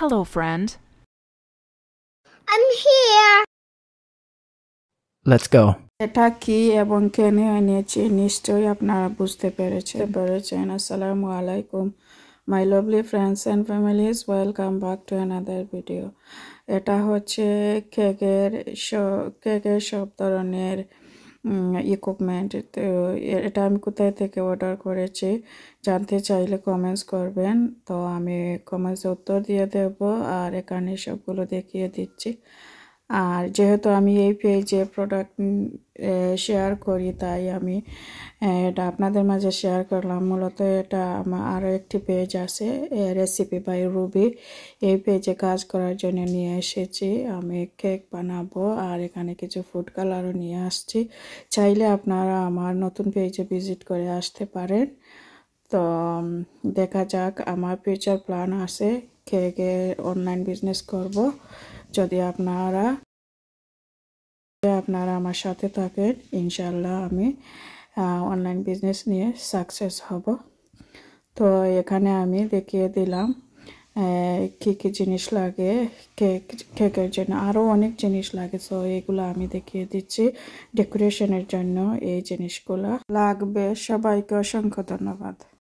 Hello, friend. I'm here. Let's go. এটা কি এবং কেন এনেছি নিশ্চয়ই আপনারা বুঝতে পেরেছেন। আসসালামু আলাইকুম my lovely friends and families, welcome back to another video. এটা হচ্ছে কেকের সব ধরনের ইকুইপমেন্ট। তো এটা আমি কোথায় থেকে অর্ডার করেছি জানতে চাইলে কমেন্টস করবেন, তো আমি কমেন্টসে উত্তর দিয়ে দেব আর এখানে সবগুলো দেখিয়ে দিচ্ছি। আর যেহেতু আমি এই পেজে প্রোডাক্ট শেয়ার করি, তাই আমি এটা আপনাদের মাঝে শেয়ার করলাম। মূলত এটা আমার আরও একটি পেজ আছে, রেসিপি বাই রুবি। এই পেজে কাজ করার জন্য নিয়ে এসেছি। আমি কেক বানাবো আর এখানে কিছু ফুড কালারও নিয়ে আসছি। চাইলে আপনারা আমার নতুন পেজে ভিজিট করে আসতে পারেন। তো দেখা যাক, আমার ফিউচার প্ল্যান আছে কেকের অনলাইন বিজনেস করব। যদি আপনারা আমার সাথে থাকেন, ইনশাল্লাহ আমি অনলাইন বিজনেস নিয়ে সাকসেস হব। তো এখানে আমি দেখিয়ে দিলাম কী কী জিনিস লাগে কেকের জন্য। আরও অনেক জিনিস লাগে, সো এগুলো আমি দেখিয়ে দিচ্ছি। ডেকোরেশনের জন্য এই জিনিসগুলো লাগবে। সবাইকে অসংখ্য ধন্যবাদ।